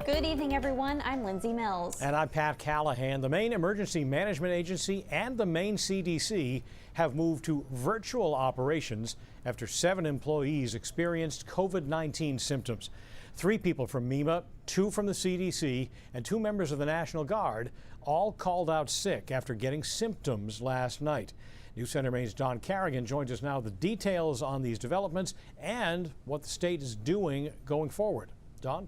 Good evening, everyone. I'm Lindsay Mills. And I'm Pat Callahan. The Maine Emergency Management Agency and the Maine CDC have moved to virtual operations after 7 employees experienced COVID-19 symptoms. 3 people from MEMA, 2 from the CDC, and 2 members of the National Guard all called out sick after getting symptoms last night. News Center Maine's Don Carrigan joins us now with the details on these developments and what the state is doing going forward. Don?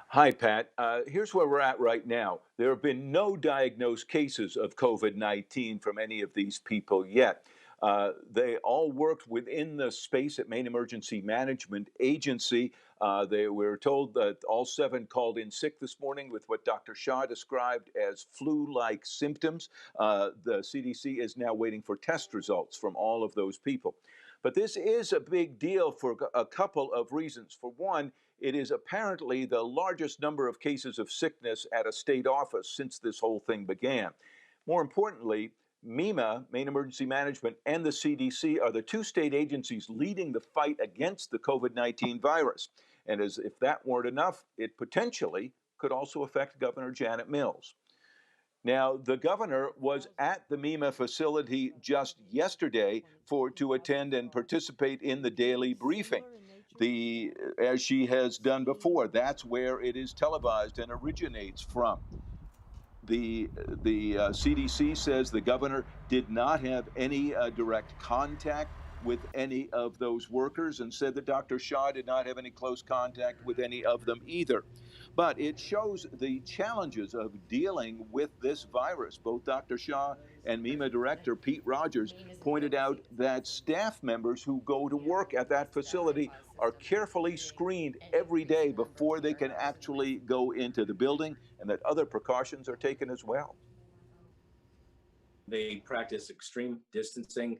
Hi, Pat. Here's where we're at right now. There have been no diagnosed cases of COVID-19 from any of these people yet. They all worked within the space at Maine Emergency Management Agency. They were told that all 7 called in sick this morning with what Dr. Shaw described as flu-like symptoms. The CDC is now waiting for test results from all of those people. But this is a big deal for a couple of reasons. For one, it is apparently the largest number of cases of sickness at a state office since this whole thing began. More importantly, MEMA, Maine Emergency Management, and the CDC are the 2 state agencies leading the fight against the COVID-19 virus. And as if that weren't enough, it potentially could also affect Governor Janet Mills. Now, the governor was at the MEMA facility just yesterday to attend and participate in the daily briefing. As she has done before, that's where it is televised and originates from. The CDC says the governor did not have any direct contact with any of those workers and said that Dr. Shaw did not have any close contact with any of them either. But it shows the challenges of dealing with this virus. Both Dr. Shaw and MEMA Director Pete Rogers pointed out that staff members who go to work at that facility are carefully screened every day before they can actually go into the building, and that other precautions are taken as well. They practice extreme distancing.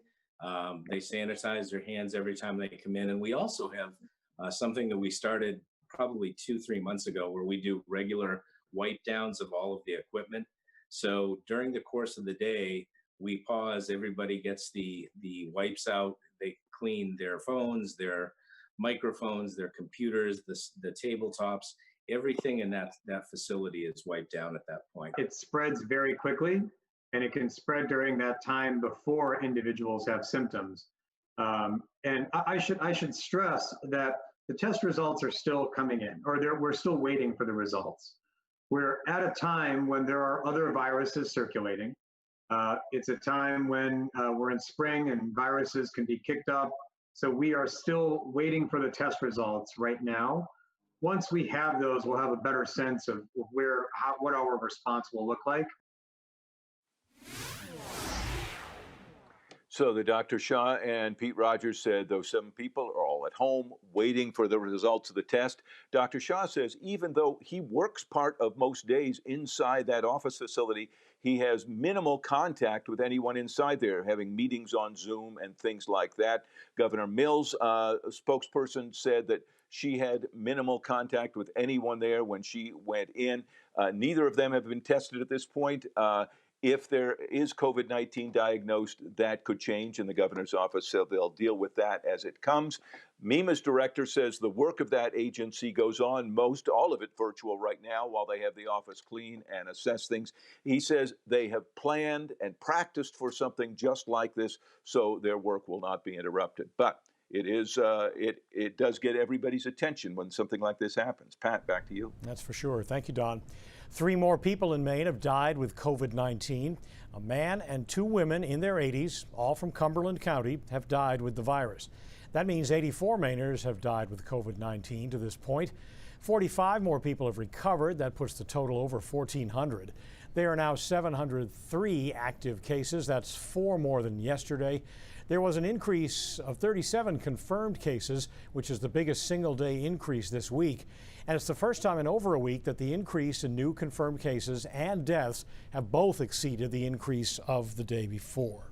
They sanitize their hands every time they come in. And we also have something that we started probably 2-3 months ago where we do regular wipe downs of all of the equipment. So during the course of the day, we pause, everybody gets the wipes out, they clean their phones, their microphones, their computers, the tabletops, everything in that facility is wiped down at that point. It spreads very quickly, and it can spread during that time before individuals have symptoms. And I should stress that the test results are still coming in, or we're still waiting for the results. We're at a time when there are other viruses circulating. It's a time when we're in spring and viruses can be kicked up. So we are still waiting for the test results right now. Once we have those, we'll have a better sense of what our response will look like. So the Dr. Shaw and Pete Rogers said those 7 people are all at home waiting for the results of the test. Dr. Shaw says even though he works part of most days inside that office facility, he has minimal contact with anyone inside there, having meetings on Zoom and things like that. Governor Mills, a spokesperson, said that she had minimal contact with anyone there when she went in. Neither of them have been tested at this point. If there is COVID-19 diagnosed, that could change in the governor's office, so they'll deal with that as it comes. MEMA's director says the work of that agency goes on, all of it virtual right now, while they have the office clean and assess things. He says they have planned and practiced for something just like this, so their work will not be interrupted. But it does get everybody's attention when something like this happens. Pat, back to you. That's for sure. Thank you, Don. 3 more people in Maine have died with COVID-19. A man and 2 women in their 80s, all from Cumberland County, have died with the virus. That means 84 Mainers have died with COVID-19 to this point. 45 more people have recovered. That puts the total over 1,400. There are now 703 active cases. That's 4 more than yesterday. There was an increase of 37 confirmed cases, which is the biggest single-day increase this week. And it's the first time in over a week that the increase in new confirmed cases and deaths have both exceeded the increase of the day before.